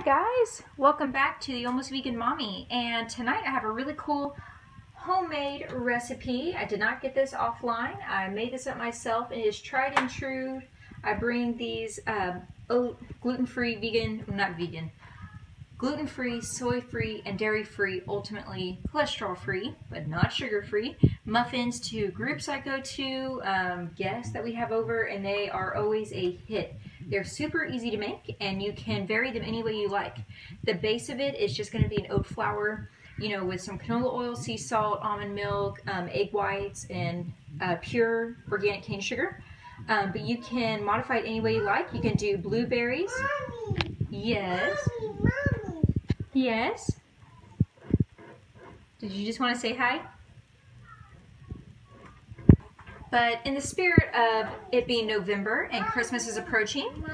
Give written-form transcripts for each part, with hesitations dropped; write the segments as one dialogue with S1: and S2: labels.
S1: guys, welcome back to the Almost Vegan Mommy, and tonight I have a really cool homemade recipe. I did not get this offline. I made this up myself. It is tried and true. I bring these gluten-free, gluten-free, soy-free, and dairy-free, ultimately cholesterol-free, but not sugar-free, muffins to groups I go to, guests that we have over, and they are always a hit. They're super easy to make, and you can vary them any way you like. The base of it is just going to be an oat flour, you know, with some canola oil, sea salt, almond milk, egg whites, and pure organic cane sugar. But you can modify it any way you like. You can do blueberries. Mommy. Yes. Mommy. Yes. Did you just want to say hi? But in the spirit of it being November and Christmas is approaching,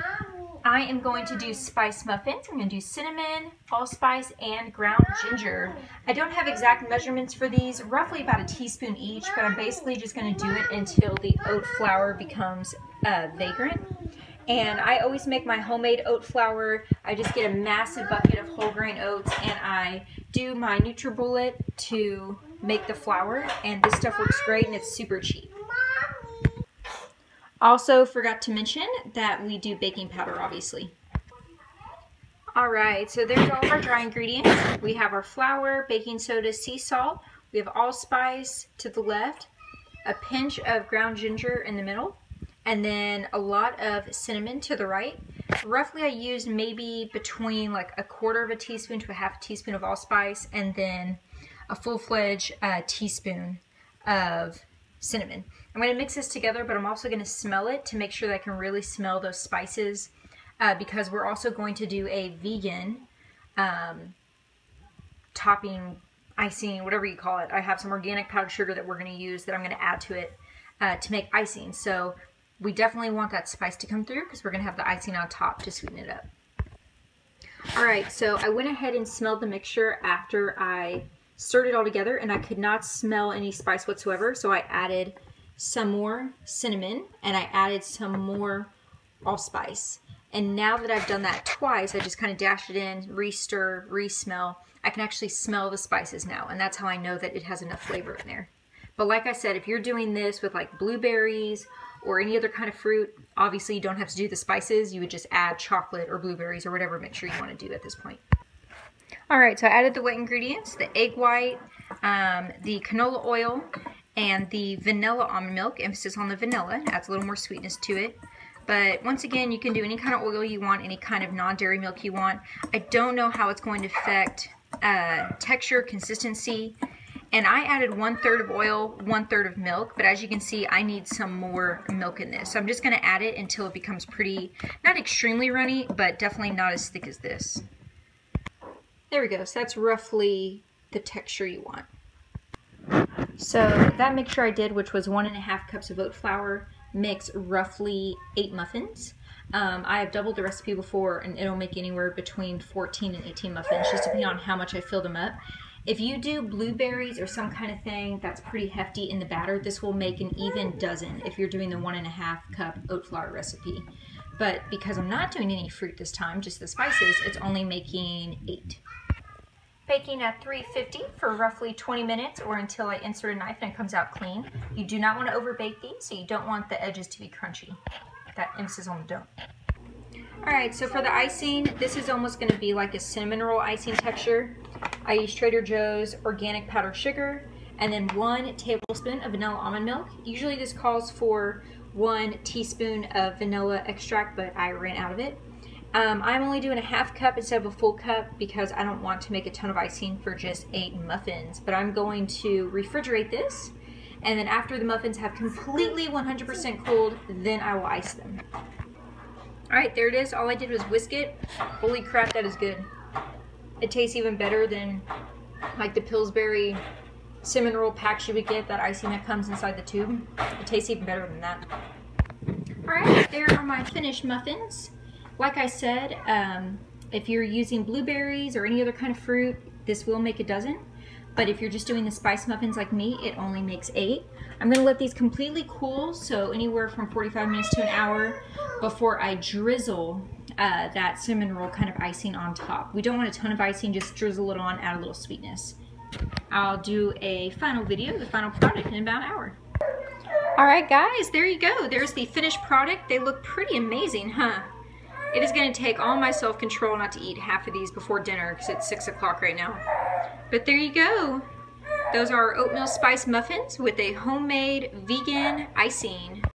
S1: I am going to do spice muffins. I'm going to do cinnamon, allspice, and ground ginger. I don't have exact measurements for these, roughly about a teaspoon each, but I'm basically just going to do it until the oat flour becomes vagrant. And I always make my homemade oat flour. I just get a massive bucket of whole grain oats, and I do my NutriBullet to make the flour, and this stuff works great and it's super cheap. Also forgot to mention that we do baking powder, obviously. Alright, so there's all of our dry ingredients. We have our flour, baking soda, sea salt. We have allspice to the left, a pinch of ground ginger in the middle, and then a lot of cinnamon to the right. Roughly I used maybe between like a quarter of a teaspoon to a half a teaspoon of allspice, and then a full-fledged teaspoon of cinnamon. I'm going to mix this together, but I'm also going to smell it to make sure that I can really smell those spices because we're also going to do a vegan topping, icing, whatever you call it. I have some organic powdered sugar that we're going to use that I'm going to add to it to make icing. So we definitely want that spice to come through because we're going to have the icing on top to sweeten it up. Alright, so I went ahead and smelled the mixture after I stirred it all together, and I could not smell any spice whatsoever, so I added some more cinnamon and I added some more allspice. And now that I've done that twice, I just kind of dash it in, re-stir, re-smell. I can actually smell the spices now, and that's how I know that it has enough flavor in there. But like I said, if you're doing this with like blueberries or any other kind of fruit, obviously you don't have to do the spices. You would just add chocolate or blueberries or whatever mixture you want to do at this point. Alright, so I added the wet ingredients, the egg white, the canola oil, and the vanilla almond milk. Emphasis on the vanilla, adds a little more sweetness to it. But once again, you can do any kind of oil you want, any kind of non-dairy milk you want. I don't know how it's going to affect texture, consistency. And I added 1/3 of oil, 1/3 of milk, but as you can see, I need some more milk in this. So I'm just going to add it until it becomes pretty, not extremely runny, but definitely not as thick as this. There we go, so that's roughly the texture you want. So that mixture I did, which was 1.5 cups of oat flour, makes roughly 8 muffins. I have doubled the recipe before, and it'll make anywhere between 14 and 18 muffins, just depending on how much I fill them up. If you do blueberries or some kind of thing that's pretty hefty in the batter, this will make an even dozen if you're doing the 1.5 cup oat flour recipe. But because I'm not doing any fruit this time, just the spices, it's only making 8. Baking at 350 for roughly 20 minutes or until I insert a knife and it comes out clean. You do not want to overbake these, so you don't want the edges to be crunchy. That emphasis on the don't. Alright, so for the icing, this is almost going to be like a cinnamon roll icing texture. I use Trader Joe's organic powdered sugar and then 1 tablespoon of vanilla almond milk. Usually this calls for 1 teaspoon of vanilla extract, but I ran out of it. I'm only doing a half cup instead of a full cup because I don't want to make a ton of icing for just 8 muffins. But I'm going to refrigerate this, and then after the muffins have completely 100% cooled, then I will ice them. Alright, there it is. All I did was whisk it. Holy crap, that is good. It tastes even better than like the Pillsbury cinnamon roll packs you would get, that icing that comes inside the tube. It tastes even better than that. Alright, there are my finished muffins. Like I said, if you're using blueberries or any other kind of fruit, this will make a dozen. But if you're just doing the spice muffins like me, it only makes 8. I'm gonna let these completely cool, so anywhere from 45 minutes to an hour before I drizzle that cinnamon roll kind of icing on top. We don't want a ton of icing, just drizzle it on, add a little sweetness. I'll do a final video, the final product, in about an hour. All right, guys, there you go. There's the finished product. They look pretty amazing, huh? It is gonna take all my self-control not to eat half of these before dinner because it's 6 o'clock right now. But there you go. Those are oatmeal spice muffins with a homemade vegan icing.